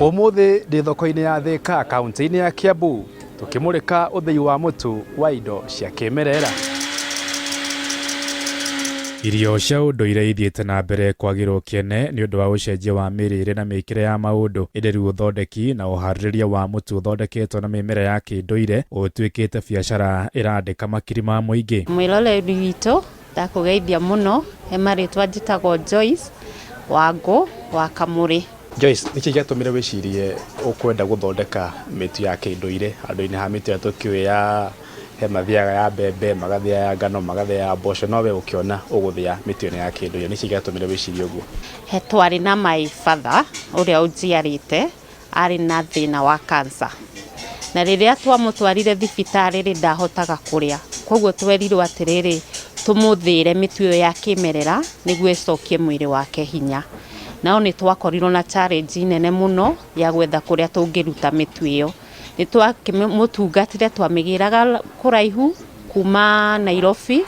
Ũmũthĩ ndĩ thoko-inĩ ya Thĩka kaunti-inĩ ya Kiambu tukimũrĩka ũthĩi wa mũtu wa indo cia kĩmerera. Irio cia ũndũire ithiĩte na mbere kwagĩrwo kĩene nĩ ũndũ wa ũcenjia wa mĩrĩre na mĩkĩre ya maũndũ. Ĩndĩ rĩu ũthondeki na ũharĩrĩria wa mũtu ũthondeketwo na mĩmera ya kĩndũire ũtuĩkĩte biacara ĩrandĩka makiri ma mũingĩ. Mwĩroreri witũ ndakũgeithia mũno, he marĩtwa njĩtagwo Joyce Wangũ wa Kamũrĩ. Joyce, nĩkĩ gĩatũmire wĩcirie ũkwenda gũthondeka mĩtu ya kĩndũire handũ-inĩ ha mĩtu ya tũkĩũĩ ya he mathiaga ya mbembe, magathĩa ya ngano, magathĩa ya mboco, no we ũkĩona ũgũthĩa mĩtu ĩno ya kĩndũire, nĩkĩ gĩatũmire wĩcirie ũguo? He twarĩ na my father ũrĩa ũnjiarĩte arĩ na thĩna wa cancer, na rĩrĩa twamũtwarire thibitarĩ ndahotaga kũrĩa, koguo twerirwo atĩrĩrĩ tũmũthĩre mĩtu ĩyo ya kĩmerera nĩguo ĩcokie mwĩrĩ wake hinya. Nao nĩ twakorirwo na challenge nene mũno ya gwetha kũrĩa tũngĩruta mĩtu ĩyo. Nĩ twamũtungatire, twamĩgĩraga kũraihu kuma Nairobi,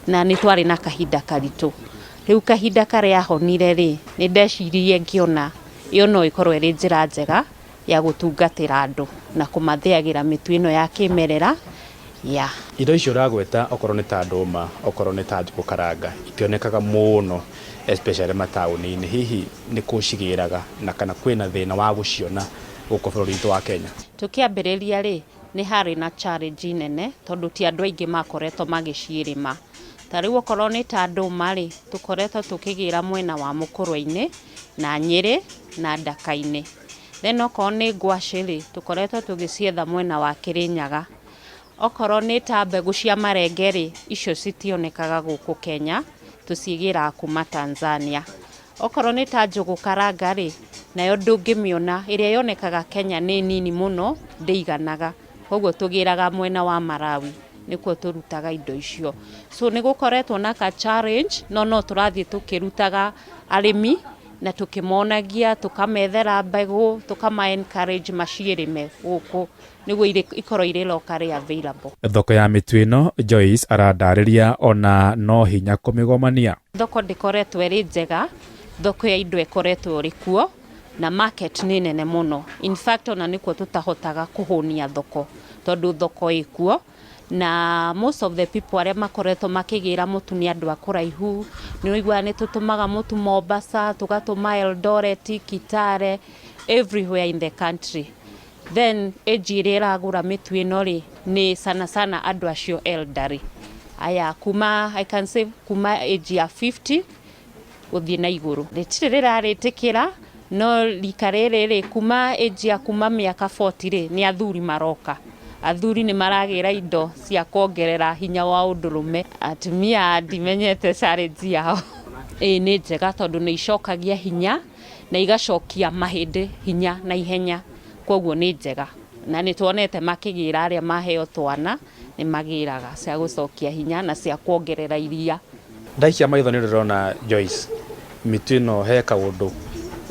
na nĩ twarĩ na kahinda karitũ. Rĩu kahinda karĩa honire rĩ, nĩ ndeciririe ngĩona ĩyo no ĩkorwo ĩrĩ njĩra njega ya gũtungatĩra andũ na kũmathĩagĩra mĩtu ĩno ya kĩmerera. Indo icio ũragweta okorwo nĩ ta ndũma, okorwo nĩ ta njũgũ karanga, itionekaga mũno especially mataũni-inĩ. Hihi nĩ kũcigĩraga na kana kwĩna thĩna wa gũciona gũkũ bũrũri witũ wa Kenya? Tũkĩambĩrĩria rĩ, nĩ harĩ na challenge nene tondũ ti andũ aingĩ makoretwo magĩciĩrĩma. Ta rĩu okorwo nĩ ta ndũma rĩ, tũkoretwo tũkĩgĩra mwena wa Mũkũrwe-inĩ na Nyĩrĩ na Ndaka-inĩ. Then okorwo nĩ ngwacĩ rĩ, tũkoretwo tũgĩcietha mwena wa Kĩrĩnyaga. Okorwo nĩ ta mbegũ cia marenge rĩ, icio citionekaga gũkũ Kenya, tũcigĩra kuma Tanzania. Okorwo nĩ ta njũgũ karanga rĩ, nayo ndũngĩmĩona, ĩrĩa yonekaga Kenya nĩ nini mũno, ndĩiganaga. Koguo tũgĩraga mwena wa Malawi, nĩkuo tũrutaga indo icio. So nĩ gũkoretwo na ka challenge, no tũrathiĩ tũkĩrutaga arĩmi na tũkĩmonagia, tũkamethera mbegũ, tũkama encourage maciĩrĩme gũkũ nĩguo ikorwo irĩ locally available. Thoko ya mĩtu ĩno, Joyce arandarĩria ona no hinya kũmĩgomania. Thoko ndĩkoretwo ĩrĩ njega, thoko ya indo ĩkoretwo ĩrĩ kuo na market nĩ nene mũno. In fact ona nĩkuo tũtahotaga kũhũnia thoko tondũ thoko ĩkuo, na most of the people arĩa makoretwo makĩgĩra mũtu nĩ andũ a kũraihu. Nĩ ũiguaga nĩ tũtũmaga mũtu Mombasa, tũgatũma Eldoret, Kitale, everywhere in the country. Then age ĩrĩa ĩragũra mĩtu ĩno rĩ, nĩ sana andũ acio elderly. Aya kuma, I can say kuma age ya 50 gũthiĩ na igũrũ. Rĩtirĩ rĩrarĩtĩkĩra, no rika rĩrĩ rĩ, kuma age ya kuma mĩaka 40 rĩ, nĩ athuri maroka. Athuri nĩ maragĩra indo cia kuongerera hinya wa ũndũrũme. Atumia ndimenyete challenge yao. Nĩ njega tondũ nĩ icokagia hinya na igacokia mahĩndĩ hinya na ihenya. Koguo nĩ njega. Na nĩ tuonete makĩgĩra arĩa maheo twana, nĩ magĩraga cia gũcokia hinya na cia kuongerera iria. Ndaikia maitho nĩ ũrona Joyce, mĩtu ĩno he kaũndũ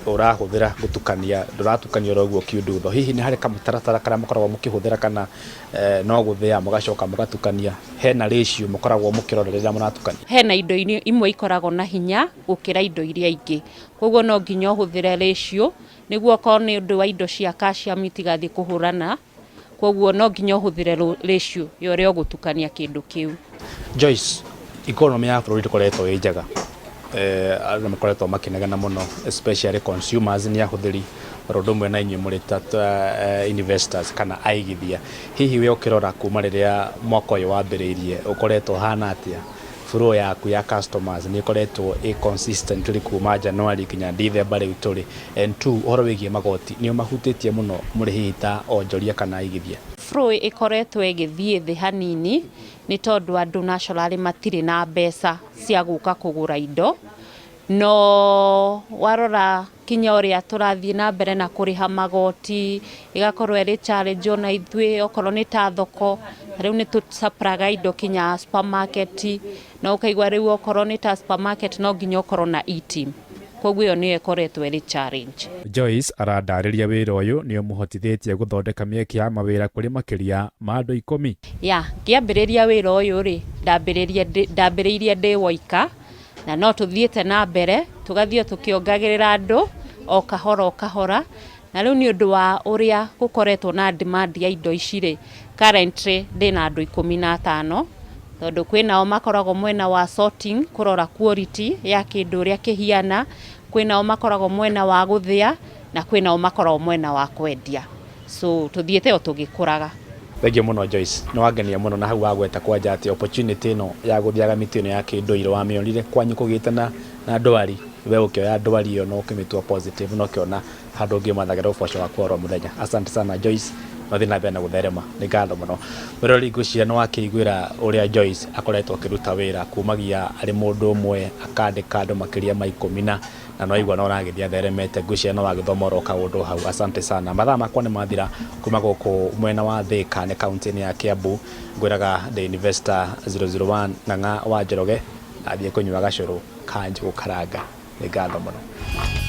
ũrahũthĩra gũtukania, ndũratukania ũguo kiũndutho. Hihi nĩ harĩ kamũtaratara karĩa mũkoragwo mũkĩhũthĩra kana no gũthĩa mũgacoka mũgatukania? Hena ratio mũkoragwo mũkĩrora rĩrĩa mũratukania? Hena indo imwe ikoragwo na hinya gũkĩra indo iria ingĩ, koguo no nginya ũhũthĩre ratio nĩguo okorwo nĩ ũndũ wa indo cia calcium itigathiĩ kũhũrana, koguo no nginya ũhũthĩre ratio ya ũrĩa ũgũtukania kĩndũ kĩu. Joyce, economy ya bũrũri ĩkoretwo ĩ njega, arĩa makoretwo makĩnegena mũno especially consumers nĩ ahũthĩri, ũndũ ũmwe na inyuĩ mũrĩ ta investors kana aigithia. Hihi we ũkĩrora kuma rĩrĩa mwaka ũyũ wambĩrĩirie ũkoretwo hana atĩa? Flow yaku ya customers nĩ ĩkoretwo consistently kuma January nginya December rĩu tũrĩ? And two, ũhoro wĩgiĩ magoti nĩ ũmahutĩtie mũno mũrĩ hihi ta onjoria kana aigithia? Flow ĩkoretwo ĩgĩthiĩ thĩ hanini nĩ tondũ andũ naturally matirĩ na mbeca cia gũka kũgũra indo, no warora kinya ũrĩa tũrathiĩ na mbere na kũrĩha magoti ĩgakorwo ĩrĩ challenge ona ithuĩ. Okorwo nĩ ta thoko, rĩu nĩ tũsupply indo kinya supermarket, na ũkaigua rĩu okorwo nĩ ta supermarket no nginya ũkorwo na e-team, koguo ĩyo nĩyo ĩkoretwo ĩrĩ challenge. Joyce arandarĩria wĩra ũyũ nĩ ũmũhotithĩtie gũthondeka mĩeke ya mawĩra kũrĩ makĩria ma andũ 10. Ngĩambĩrĩria wĩra ũyũ rĩ, ndambĩrĩirie ndĩ woika, na no tũthiĩte na mbere tũgathiĩ tũkĩongagĩrĩra andũ o kahora, na rĩu nĩ ũndũ wa ũrĩa gũkoretwo na demand ya indo ici rĩ, currently ndĩna andũ 15 tondũ kwĩnao makoragwo mwena wa sorting kũrora quality ya kĩndũ ũrĩa kĩhiana, kwĩnao makoragwo mwena wa gũthĩa na kwĩnao makoragwo mwena wa kwendia, so tuthiĩte o tũgĩkũraga. Thengiũ mũno Joyce, nĩ wangenia mũno na hau wagweta kwanja atĩ opportunity ĩno ya gũthiaga mĩtĩ ĩno ya kĩndũire wamĩonire kwanyu kũgĩte na ndwari, we ũkĩoya ndwari ĩyo no ũkĩmĩtua positive no ũkĩona handũ ũngĩmathagĩra ũboco waku oro mũthenya. Asante sana Joyce, mathiĩ na mbere na gũtherema, nĩ ngatho mũno. Mũrori ngwĩciria nĩ wakĩiguĩra ũrĩa Joyce akoretwo akĩruta wĩra kumagia arĩ mũndũ ũmwe akandĩka andũ makĩria ma 10 na no igua no ragĩthiĩ atheremete, ngwĩciria no wagĩthoma oro kaũndũ hau. Asante sana. Mathaa makwa nĩ mathira kuma gũkũ mwena wa Thĩka nĩ kaunti-inĩ ya Kiambu, ngwĩraga The Investor 001 Ng'ang'a wa Njoroge athiĩ kũnyua gacũrũ ka njũgũ karanga. Nĩ ngatho mũno.